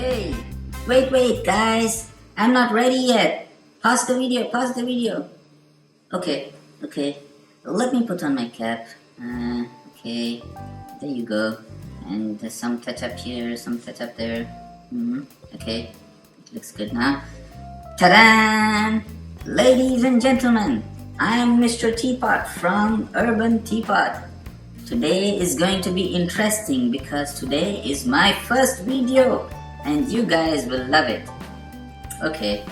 Hey, wait, guys. I'm not ready yet. Pause the video. Okay. Let me put on my cap. Okay. There you go. And there's some touch up here, some touch up there. Okay. It looks good now. Ta-da! Ladies and gentlemen, I'm Mr. Teapot from Urban Teapot. Today is going to be interesting because today is my first video and you guys will love it. Okay.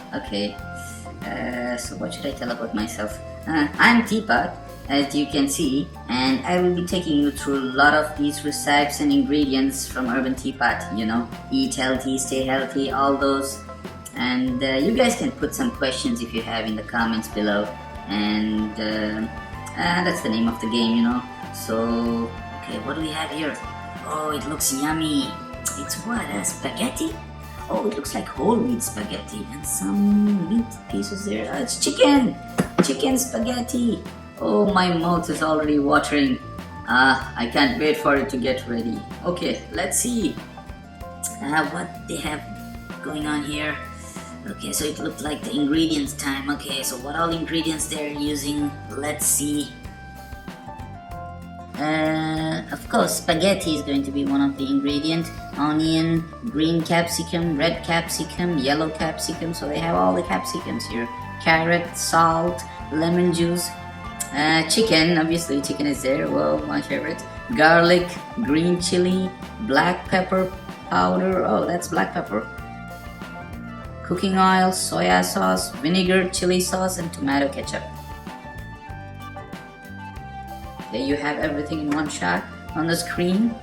So what should I tell about myself? I'm Teapot, as you can see, and I will be taking you through a lot of these recipes and ingredients from Urban Teapot. You know, eat healthy, stay healthy, all those. And you guys can put some questions if you have in the comments below. And that's the name of the game, you know. So, okay, what do we have here? Oh, it looks yummy. It's what, spaghetti? Oh, it looks like whole wheat spaghetti and some meat pieces there. It's chicken spaghetti. Oh, my mouth is already watering. I can't wait for it to get ready. Okay, let's see what they have going on here. Okay, so it looked like the ingredients time. Okay, so what all ingredients they're using? Let's see. Of course, spaghetti is going to be one of the ingredients. Onion, green capsicum, red capsicum, yellow capsicum. So they have all the capsicums here. Carrot, salt, lemon juice, chicken. Obviously, chicken is there. Well, my favorite. Garlic, green chili, black pepper powder. Oh, that's black pepper. Cooking oil, soya sauce, vinegar, chili sauce, and tomato ketchup. There you have everything in one shot on the screen.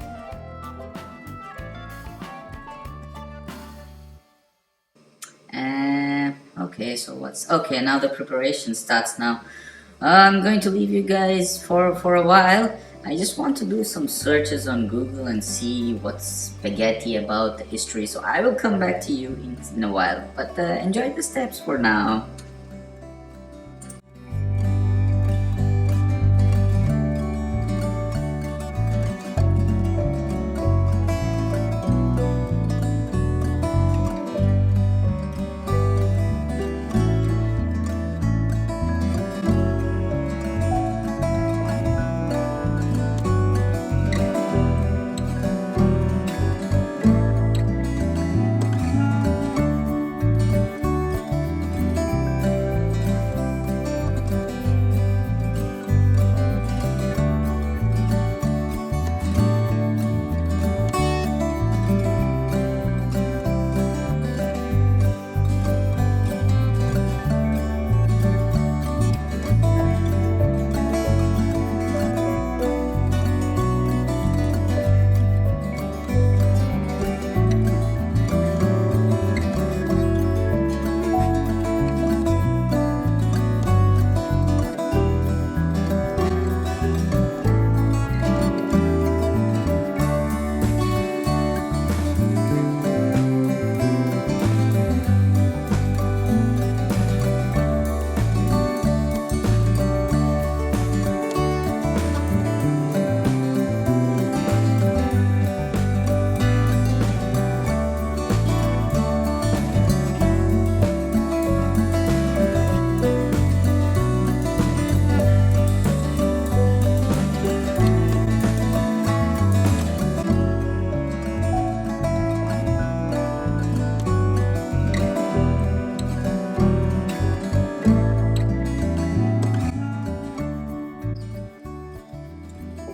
Okay, so okay, now the preparation starts now. I'm going to leave you guys for a while. I just want to do some searches on Google and see what's spaghetti about, the history. So I will come back to you in a while. But enjoy the steps for now.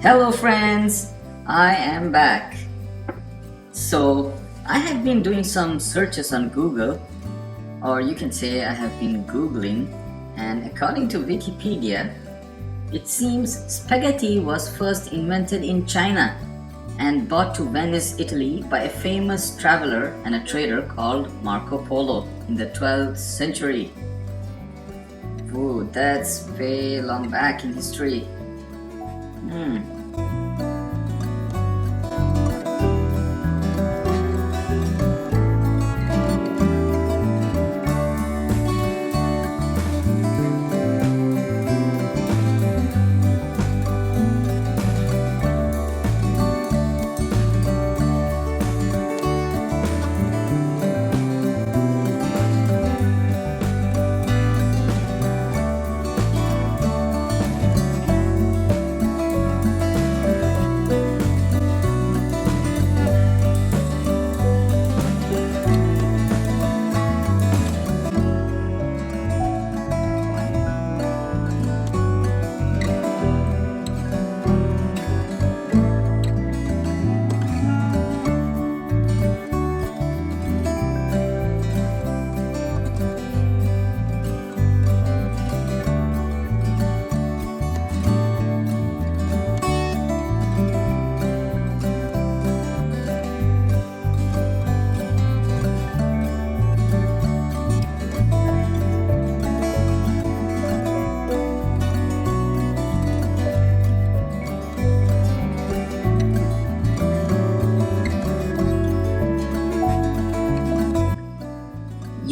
Hello friends, I am back. So I have been doing some searches on Google, or you can say I have been Googling, and according to Wikipedia, it seems spaghetti was first invented in China and brought to Venice, Italy by a famous traveler and a trader called Marco Polo in the 12th century. Ooh, that's way long back in history.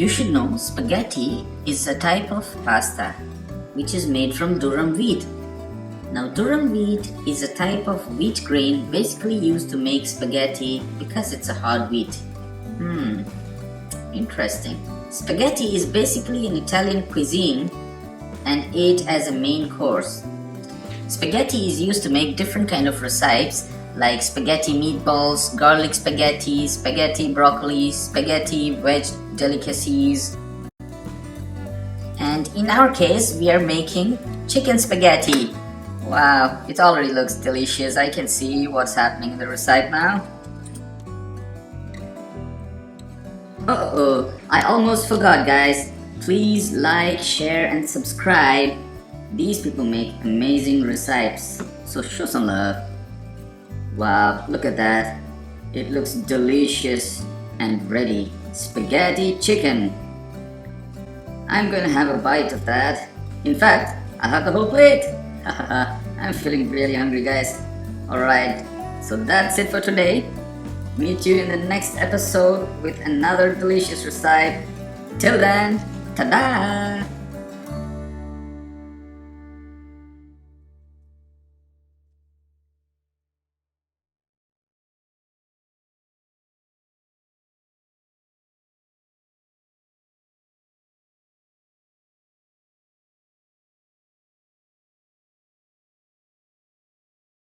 You should know spaghetti is a type of pasta which is made from durum wheat. Now durum wheat is a type of wheat grain basically used to make spaghetti because it's a hard wheat. Interesting. Spaghetti is basically an Italian cuisine and ate as a main course. Spaghetti is used to make different kind of recipes like spaghetti meatballs, garlic spaghetti, spaghetti broccoli, spaghetti veg delicacies. And in our case, we are making chicken spaghetti. Wow, it already looks delicious. I can see what's happening in the recipe now. Uh-oh, I almost forgot, guys. Please like, share and subscribe. These people make amazing recipes, so show some love. Wow, look at that. It looks delicious and ready. Spaghetti chicken. I'm gonna have a bite of that. In fact, I'll have the whole plate. I'm feeling really hungry, guys. Alright, so that's it for today. Meet you in the next episode with another delicious recipe. Till then, ta-da!